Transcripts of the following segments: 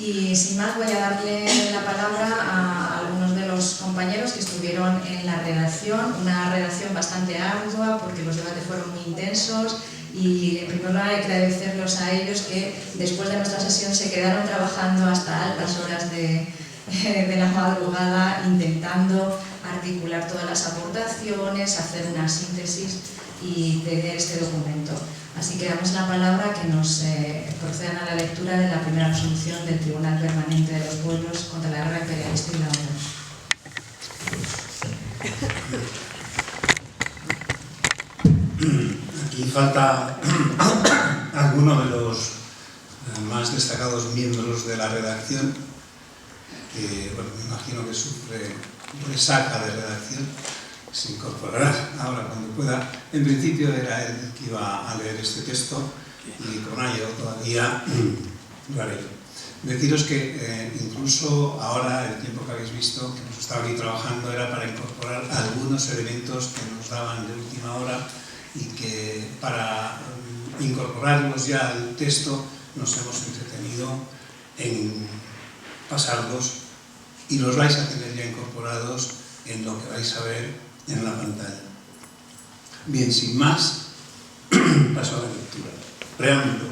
Y sin más voy a darle la palabra a algunos de los compañeros que estuvieron en la redacción, una redacción bastante ardua porque los debates fueron muy intensos y en primer lugar hay que agradecerlos a ellos que después de nuestra sesión se quedaron trabajando hasta altas horas de la madrugada intentando articular todas las aportaciones, hacer una síntesis y tener este documento. Así que damos la palabra a que nos procedan a la lectura de la primera resolución del Tribunal Permanente de los Pueblos contra la Guerra Imperialista y la OTAN. Aquí falta alguno de los más destacados miembros de la redacción, que bueno, me imagino que sufre resaca de redacción. Se incorporará ahora cuando pueda. En principio era él el que iba a leer este texto y con ello todavía lo haré yo. Deciros que incluso ahora, el tiempo que habéis visto, que hemos estado aquí trabajando, era para incorporar algunos elementos que nos daban de última hora y que para incorporarlos ya al texto nos hemos entretenido en pasarlos y los vais a tener ya incorporados en lo que vais a ver en la pantalla. Bien, sin más, paso a la lectura. Preámbulo.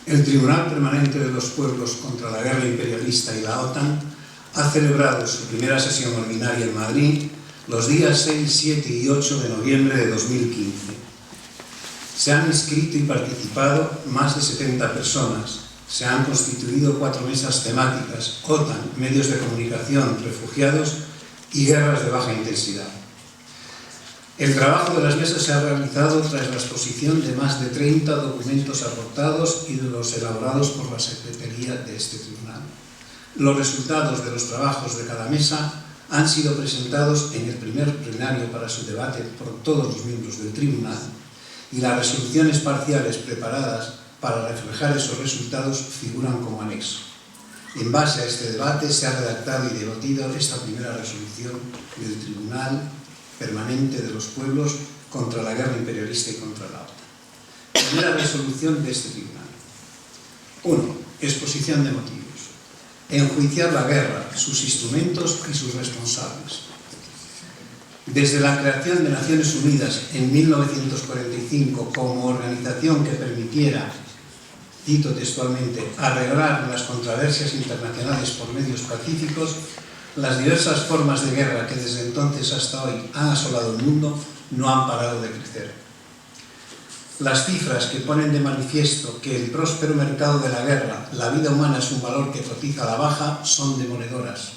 El Tribunal Permanente de los Pueblos contra la Guerra Imperialista y la OTAN ha celebrado su primera sesión ordinaria en Madrid los días 6, 7 y 8 de noviembre de 2015. Se han inscrito y participado más de 70 personas. Se han constituido 4 mesas temáticas: OTAN, medios de comunicación, refugiados y guerras de baja intensidad. El trabajo de las mesas se ha realizado tras la exposición de más de 30 documentos aportados y de los elaborados por la Secretaría de este tribunal. Los resultados de los trabajos de cada mesa han sido presentados en el primer plenario para su debate por todos los miembros del tribunal y las resoluciones parciales preparadas para reflejar esos resultados figuran como anexo. En base a este debate se ha redactado y debatido esta primera resolución del Tribunal Permanente de los Pueblos contra la Guerra Imperialista y contra la OTAN. Primera resolución de este tribunal. 1. Exposición de motivos. Enjuiciar la guerra, sus instrumentos y sus responsables. Desde la creación de Naciones Unidas en 1945 como organización que permitiera, cito textualmente, arreglar las controversias internacionales por medios pacíficos, las diversas formas de guerra que desde entonces hasta hoy han asolado el mundo no han parado de crecer. Las cifras que ponen de manifiesto que el próspero mercado de la guerra, la vida humana es un valor que cotiza a la baja, son demoledoras.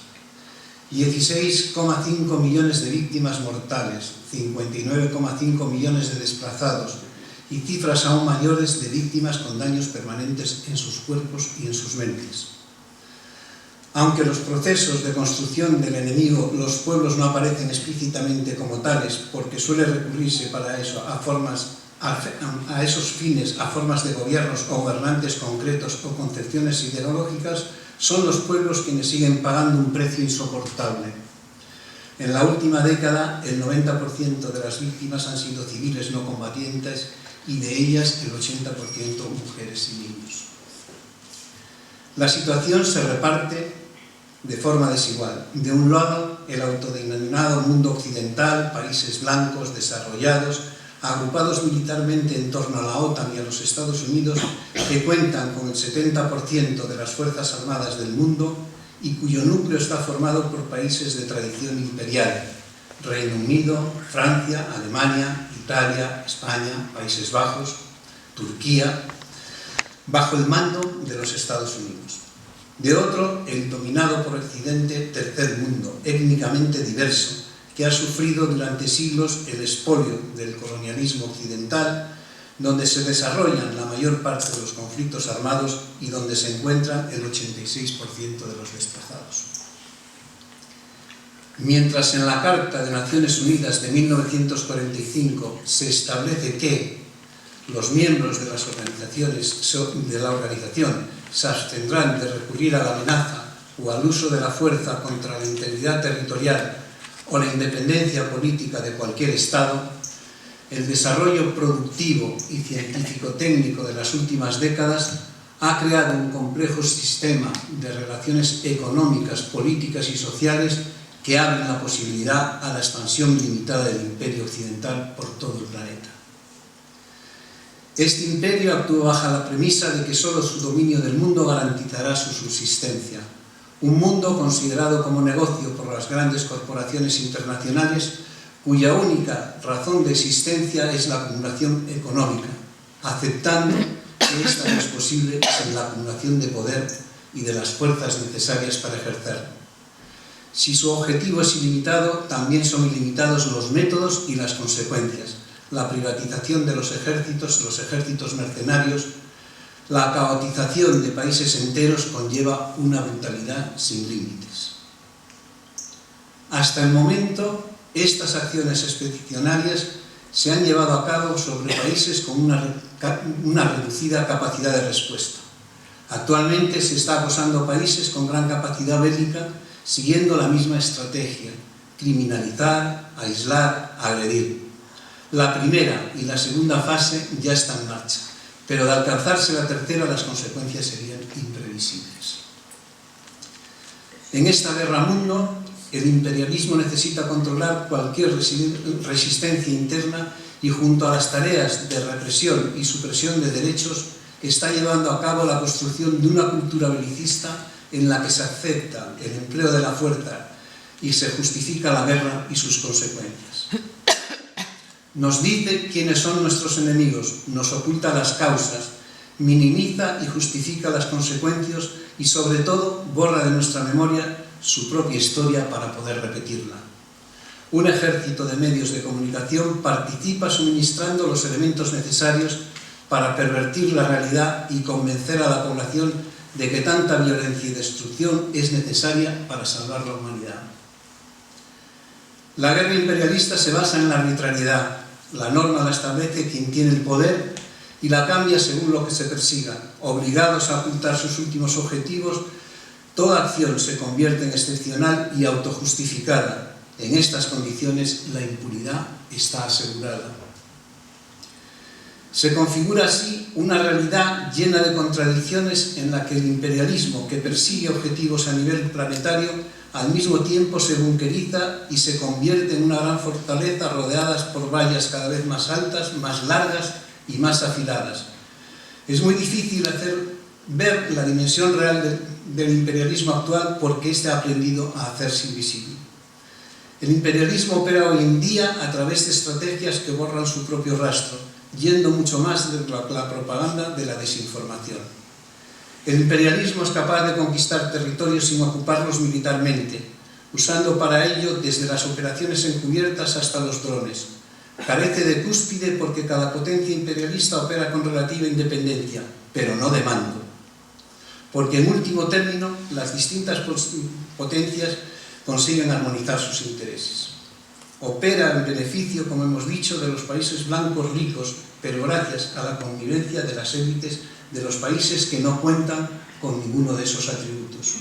16,5 millones de víctimas mortales, 59,5 millones de desplazados, y cifras aún mayores de víctimas con daños permanentes en sus cuerpos y en sus mentes. Aunque los procesos de construcción del enemigo, los pueblos no aparecen explícitamente como tales, porque suele recurrirse para eso a esos fines a formas de gobiernos o gobernantes concretos o concepciones ideológicas, son los pueblos quienes siguen pagando un precio insoportable. En la última década, el 90% de las víctimas han sido civiles no combatientes y de ellas el 80% mujeres y niños. La situación se reparte de forma desigual. De un lado, el autodenominado mundo occidental, países blancos, desarrollados, agrupados militarmente en torno a la OTAN y a los Estados Unidos, que cuentan con el 70% de las fuerzas armadas del mundo y cuyo núcleo está formado por países de tradición imperial: Reino Unido, Francia, Alemania, Italia, España, Países Bajos, Turquía, bajo el mando de los Estados Unidos. De otro, el dominado por Occidente tercer mundo, étnicamente diverso, que ha sufrido durante siglos el expolio del colonialismo occidental, donde se desarrollan la mayor parte de los conflictos armados y donde se encuentran el 86% de los desplazados. Mientras en la Carta de Naciones Unidas de 1945 se establece que los miembros de las organizaciones de la organización se abstendrán de recurrir a la amenaza o al uso de la fuerza contra la integridad territorial o la independencia política de cualquier Estado, el desarrollo productivo y científico-técnico de las últimas décadas ha creado un complejo sistema de relaciones económicas, políticas y sociales que abren la posibilidad a la expansión ilimitada del imperio occidental por todo el planeta. Este imperio actúa bajo la premisa de que solo su dominio del mundo garantizará su subsistencia. Un mundo considerado como negocio por las grandes corporaciones internacionales, cuya única razón de existencia es la acumulación económica, aceptando que esta no es posible sin la acumulación de poder y de las fuerzas necesarias para ejercerlo. Si su objetivo es ilimitado, también son ilimitados los métodos y las consecuencias. La privatización de los ejércitos mercenarios, la caotización de países enteros conlleva una brutalidad sin límites. Hasta el momento, estas acciones expedicionarias se han llevado a cabo sobre países con una reducida capacidad de respuesta. Actualmente se está acosando a países con gran capacidad bélica siguiendo la misma estrategia: criminalizar, aislar, agredir. La primera y la segunda fase ya están en marcha, pero de alcanzarse la tercera las consecuencias serían imprevisibles. En esta guerra mundo, el imperialismo necesita controlar cualquier resistencia interna y junto a las tareas de represión y supresión de derechos está llevando a cabo la construcción de una cultura belicista en la que se acepta el empleo de la fuerza y se justifica la guerra y sus consecuencias. Nos dice quiénes son nuestros enemigos, nos oculta las causas, minimiza y justifica las consecuencias y sobre todo borra de nuestra memoria su propia historia para poder repetirla. Un ejército de medios de comunicación participa suministrando los elementos necesarios para pervertir la realidad y convencer a la población de que tanta violencia y destrucción es necesaria para salvar la humanidad. La guerra imperialista se basa en la arbitrariedad. La norma la establece quien tiene el poder y la cambia según lo que se persiga. Obligados a ocultar sus últimos objetivos, toda acción se convierte en excepcional y autojustificada. En estas condiciones, la impunidad está asegurada. Se configura así una realidad llena de contradicciones en la que el imperialismo, que persigue objetivos a nivel planetario, al mismo tiempo se bunkeriza y se convierte en una gran fortaleza rodeadas por vallas cada vez más altas, más largas y más afiladas. Es muy difícil ver la dimensión real del imperialismo actual porque éste ha aprendido a hacerse invisible. El imperialismo opera hoy en día a través de estrategias que borran su propio rastro, yendo mucho más de la propaganda de la desinformación. El imperialismo es capaz de conquistar territorios sin ocuparlos militarmente, usando para ello desde las operaciones encubiertas hasta los drones. Carece de cúspide porque cada potencia imperialista opera con relativa independencia, pero no de mando. Porque en último término, las distintas potencias consiguen armonizar sus intereses. Opera en beneficio, como hemos dicho, de los países blancos ricos, pero gracias a la convivencia de las élites de los países que no cuentan con ninguno de esos atributos.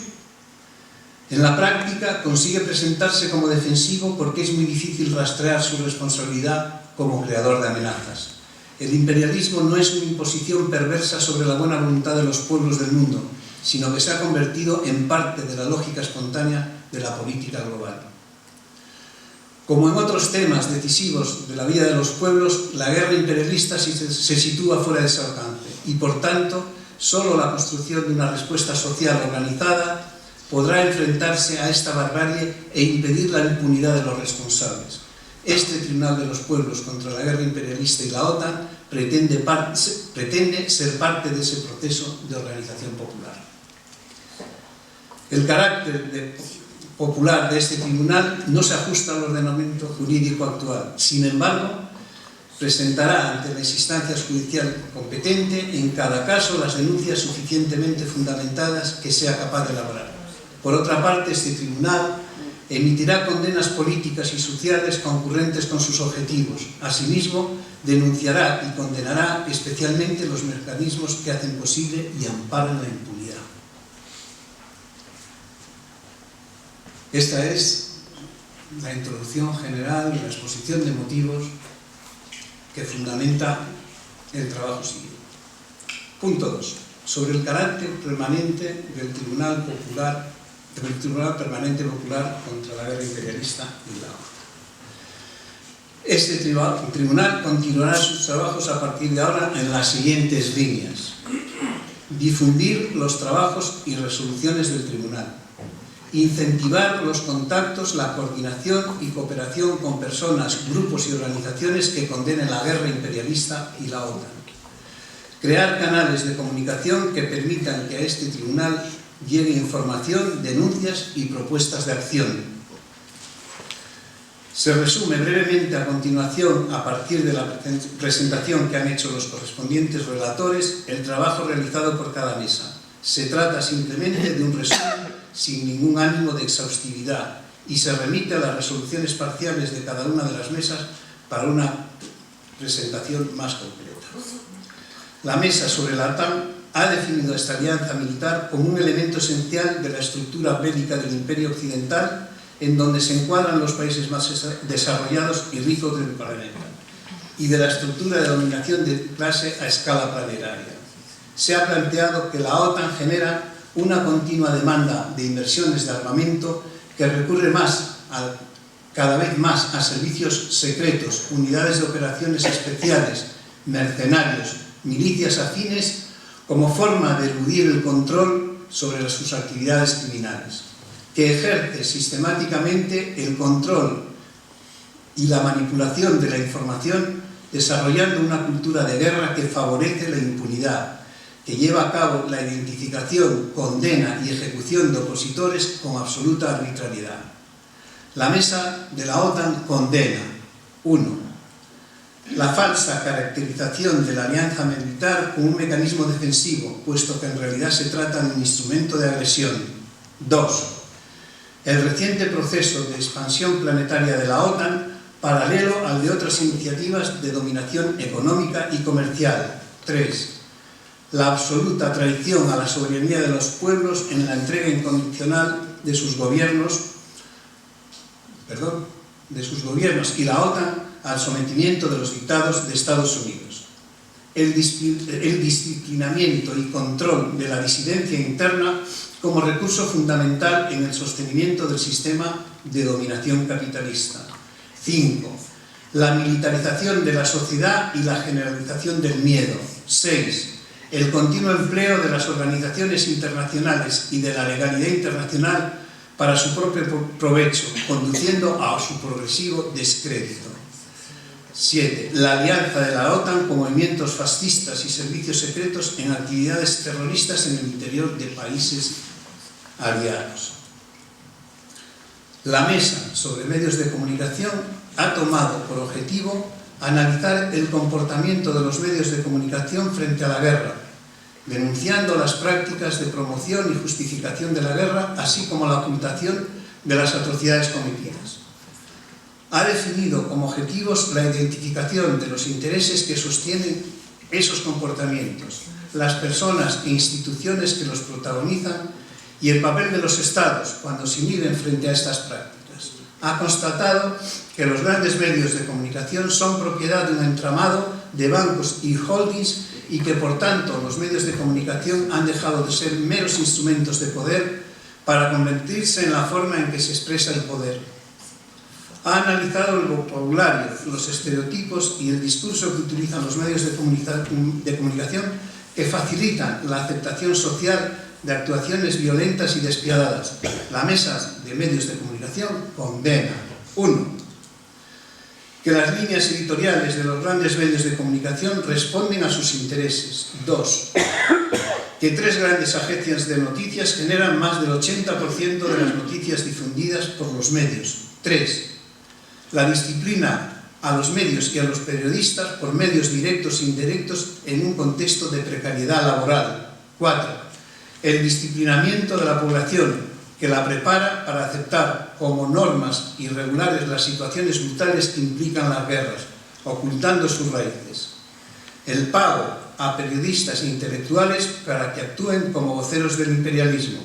En la práctica consigue presentarse como defensivo porque es muy difícil rastrear su responsabilidad como creador de amenazas. El imperialismo no es una imposición perversa sobre la buena voluntad de los pueblos del mundo, sino que se ha convertido en parte de la lógica espontánea de la política global. Como en otros temas decisivos de la vida de los pueblos, la guerra imperialista se sitúa fuera de ese alcance y, por tanto, solo la construcción de una respuesta social organizada podrá enfrentarse a esta barbarie e impedir la impunidad de los responsables. Este Tribunal de los Pueblos contra la guerra imperialista y la OTAN pretende ser parte de ese proceso de organización popular. El carácter popular de este tribunal no se ajusta al ordenamiento jurídico actual. Sin embargo, presentará ante las instancias judiciales competentes en cada caso las denuncias suficientemente fundamentadas que sea capaz de elaborar. Por otra parte, este tribunal emitirá condenas políticas y sociales concurrentes con sus objetivos. Asimismo, denunciará y condenará especialmente los mecanismos que hacen posible y amparan la impunidad. Esta es la introducción general, la exposición de motivos que fundamenta el trabajo siguiente. Punto 2. sobre el carácter permanente del Tribunal Permanente Popular contra la Guerra Imperialista y la OTAN. Este tribunal continuará sus trabajos a partir de ahora en las siguientes líneas: difundir los trabajos y resoluciones del tribunal, incentivar los contactos, la coordinación y cooperación con personas, grupos y organizaciones que condenen la guerra imperialista y la OTAN, crear canales de comunicación que permitan que a este tribunal llegue información, denuncias y propuestas de acción. Se resume brevemente a continuación, a partir de la presentación que han hecho los correspondientes relatores, el trabajo realizado por cada mesa. Se trata simplemente de un resumen sin ningún ánimo de exhaustividad y se remite a las resoluciones parciales de cada una de las mesas para una presentación más completa. La mesa sobre la OTAN ha definido esta alianza militar como un elemento esencial de la estructura bélica del Imperio Occidental, en donde se encuadran los países más desarrollados y ricos del planeta, y de la estructura de dominación de clase a escala planetaria. Se ha planteado que la OTAN genera una continua demanda de inversiones de armamento que recurre cada vez más a servicios secretos, unidades de operaciones especiales, mercenarios, milicias afines, como forma de eludir el control sobre sus actividades criminales, que ejerce sistemáticamente el control y la manipulación de la información, desarrollando una cultura de guerra que favorece la impunidad, que lleva a cabo la identificación, condena y ejecución de opositores con absoluta arbitrariedad. La mesa de la OTAN condena: 1. La falsa caracterización de la alianza militar como un mecanismo defensivo, puesto que en realidad se trata de un instrumento de agresión. 2. El reciente proceso de expansión planetaria de la OTAN, paralelo al de otras iniciativas de dominación económica y comercial. 3. La absoluta traición a la soberanía de los pueblos en la entrega incondicional de sus gobiernos y la OTAN al sometimiento de los dictados de Estados Unidos. El disciplinamiento y control de la disidencia interna como recurso fundamental en el sostenimiento del sistema de dominación capitalista. 5. La militarización de la sociedad y la generalización del miedo. 6. El continuo empleo de las organizaciones internacionales y de la legalidad internacional para su propio provecho, conduciendo a su progresivo descrédito. 7. La alianza de la OTAN con movimientos fascistas y servicios secretos en actividades terroristas en el interior de países aliados. La mesa sobre medios de comunicación ha tomado por objetivo analizar el comportamiento de los medios de comunicación frente a la guerra, denunciando las prácticas de promoción y justificación de la guerra, así como la ocultación de las atrocidades cometidas. Ha definido como objetivos la identificación de los intereses que sostienen esos comportamientos, las personas e instituciones que los protagonizan y el papel de los Estados cuando se inhiben frente a estas prácticas. Ha constatado que los grandes medios de comunicación son propiedad de un entramado de bancos y holdings y que, por tanto, los medios de comunicación han dejado de ser meros instrumentos de poder para convertirse en la forma en que se expresa el poder. Ha analizado el vocabulario, los estereotipos y el discurso que utilizan los medios de comunicación que facilitan la aceptación social de actuaciones violentas y despiadadas. La mesa de medios de comunicación condena: 1. Que las líneas editoriales de los grandes medios de comunicación responden a sus intereses. 2. Que 3 grandes agencias de noticias generan más del 80% de las noticias difundidas por los medios. 3. La disciplina a los medios y a los periodistas por medios directos e indirectos en un contexto de precariedad laboral. 4. El disciplinamiento de la población, que la prepara para aceptar como normas irregulares las situaciones brutales que implican las guerras, ocultando sus raíces. El pago a periodistas e intelectuales para que actúen como voceros del imperialismo.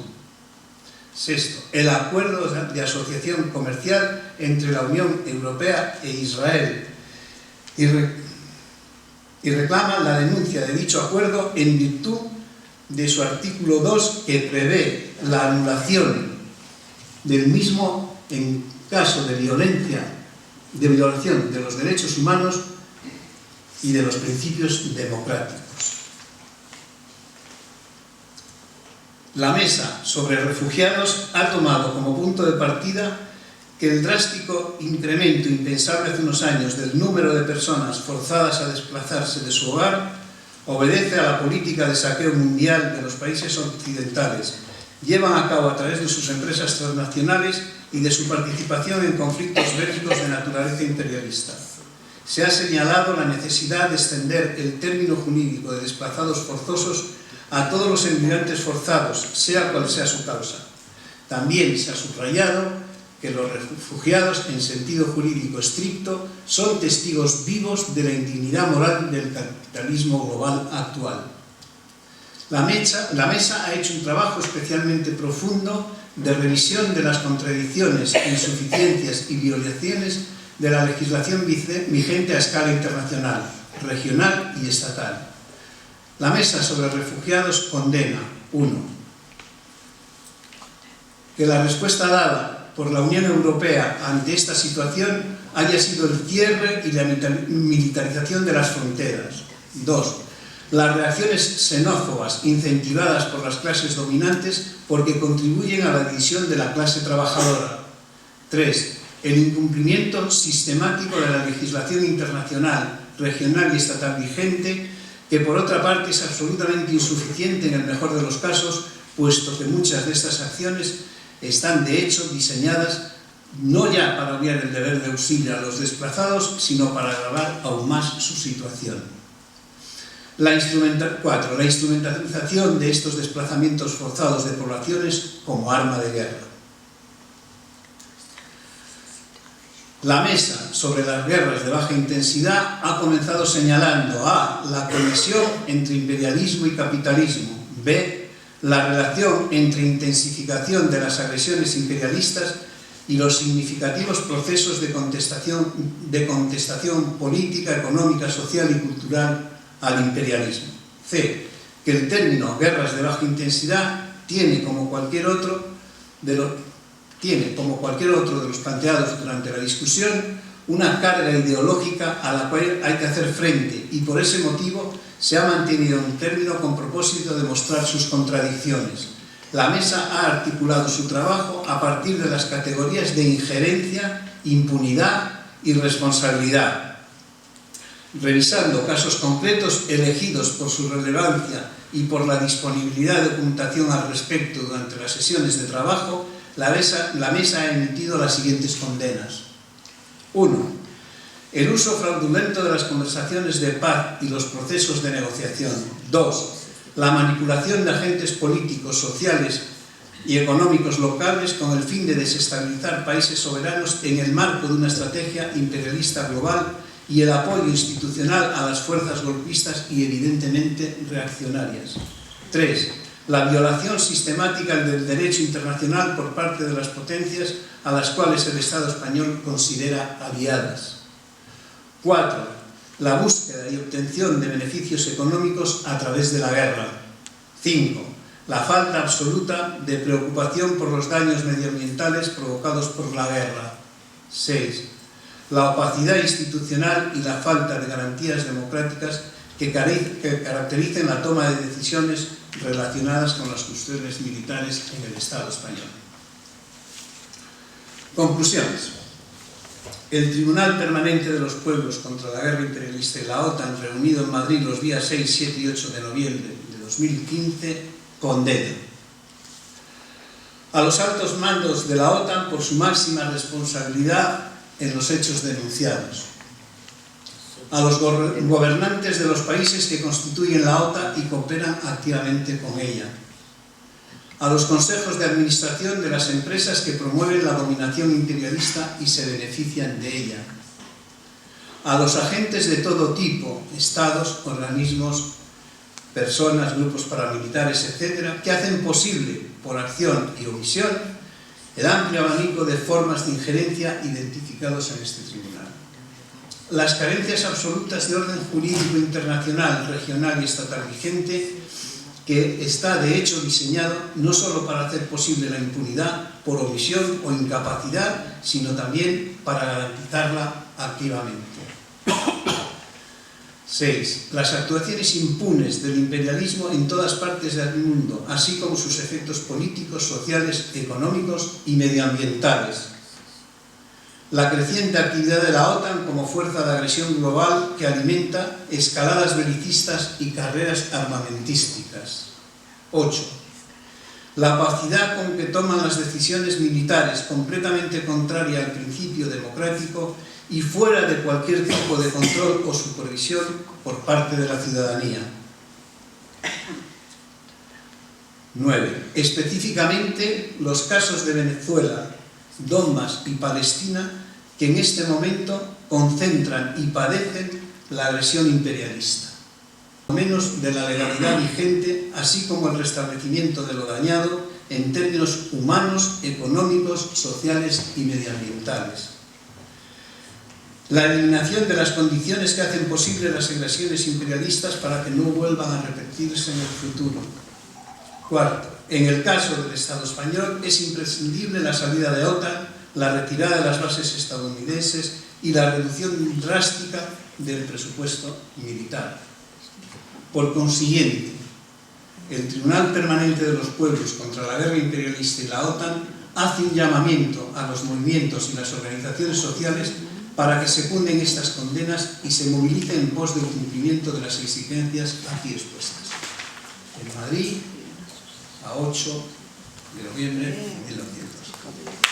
6. El acuerdo de asociación comercial entre la Unión Europea e Israel y reclama la denuncia de dicho acuerdo en virtud de su artículo 2, que prevé la anulación del mismo en caso de violación de los derechos humanos y de los principios democráticos. La Mesa sobre Refugiados ha tomado como punto de partida que el drástico incremento impensable hace unos años del número de personas forzadas a desplazarse de su hogar obedece a la política de saqueo mundial de los países occidentales, llevan a cabo a través de sus empresas transnacionales y de su participación en conflictos bélicos de naturaleza imperialista. Se ha señalado la necesidad de extender el término jurídico de desplazados forzosos a todos los emigrantes forzados, sea cual sea su causa. También se ha subrayado que los refugiados, en sentido jurídico estricto, son testigos vivos de la indignidad moral del capitalismo global actual. La Mesa ha hecho un trabajo especialmente profundo de revisión de las contradicciones, insuficiencias y violaciones de la legislación vigente a escala internacional, regional y estatal. La Mesa sobre Refugiados condena: 1. Que la respuesta dada por la Unión Europea ante esta situación haya sido el cierre y la militarización de las fronteras. 2. Las reacciones xenófobas incentivadas por las clases dominantes porque contribuyen a la división de la clase trabajadora. 3. El incumplimiento sistemático de la legislación internacional, regional y estatal vigente, que por otra parte es absolutamente insuficiente en el mejor de los casos, puesto que muchas de estas acciones están de hecho diseñadas no ya para obviar el deber de auxilio a los desplazados, sino para agravar aún más su situación. 4. La instrumentalización de estos desplazamientos forzados de poblaciones como arma de guerra. La Mesa sobre las guerras de baja intensidad ha comenzado señalando: a. La conexión entre imperialismo y capitalismo. B. La relación entre intensificación de las agresiones imperialistas y los significativos procesos de contestación política, económica, social y cultural al imperialismo. C. Que el término guerras de baja intensidad tiene, como cualquier otro de los planteados durante la discusión, una carga ideológica a la cual hay que hacer frente, y por ese motivo se ha mantenido un término con propósito de mostrar sus contradicciones. La Mesa ha articulado su trabajo a partir de las categorías de injerencia, impunidad y responsabilidad. Revisando casos concretos elegidos por su relevancia y por la disponibilidad de documentación al respecto durante las sesiones de trabajo, la Mesa ha emitido las siguientes condenas. 1. El uso fraudulento de las conversaciones de paz y los procesos de negociación. 2. La manipulación de agentes políticos, sociales y económicos locales con el fin de desestabilizar países soberanos en el marco de una estrategia imperialista global y el apoyo institucional a las fuerzas golpistas y evidentemente reaccionarias. 3. La violación sistemática del derecho internacional por parte de las potencias a las cuales el Estado español considera aliadas. 4. La búsqueda y obtención de beneficios económicos a través de la guerra. 5. La falta absoluta de preocupación por los daños medioambientales provocados por la guerra. 6. La opacidad institucional y la falta de garantías democráticas que caracterizan la toma de decisiones relacionadas con las cuestiones militares en el Estado español. Conclusiones. El Tribunal Permanente de los Pueblos contra la Guerra Imperialista y la OTAN, reunido en Madrid los días 6, 7 y 8 de noviembre de 2015, condena a los altos mandos de la OTAN por su máxima responsabilidad en los hechos denunciados, a los gobernantes de los países que constituyen la OTAN y cooperan activamente con ella, a los consejos de administración de las empresas que promueven la dominación imperialista y se benefician de ella, a los agentes de todo tipo, estados, organismos, personas, grupos paramilitares, etc., que hacen posible, por acción y omisión, el amplio abanico de formas de injerencia identificados en este tribunal. Las carencias absolutas de orden jurídico internacional, regional y estatal vigente que está de hecho diseñado no solo para hacer posible la impunidad por omisión o incapacidad, sino también para garantizarla activamente. 6. Las actuaciones impunes del imperialismo en todas partes del mundo, así como sus efectos políticos, sociales, económicos y medioambientales. La creciente actividad de la OTAN como fuerza de agresión global que alimenta escaladas belicistas y carreras armamentísticas. 8. La opacidad con que toman las decisiones militares, completamente contraria al principio democrático y fuera de cualquier tipo de control o supervisión por parte de la ciudadanía. 9. Específicamente los casos de Venezuela, Donbass y Palestina, que en este momento concentran y padecen la agresión imperialista, por lo menos de la legalidad vigente, así como el restablecimiento de lo dañado en términos humanos, económicos, sociales y medioambientales. La eliminación de las condiciones que hacen posible las agresiones imperialistas para que no vuelvan a repetirse en el futuro. 4. En el caso del Estado español es imprescindible la salida de OTAN, la retirada de las bases estadounidenses y la reducción drástica del presupuesto militar. Por consiguiente, el Tribunal Permanente de los Pueblos contra la Guerra Imperialista y la OTAN hace un llamamiento a los movimientos y las organizaciones sociales para que secunden estas condenas y se movilicen en pos del cumplimiento de las exigencias aquí expuestas. En Madrid, a 8 de noviembre de 1900.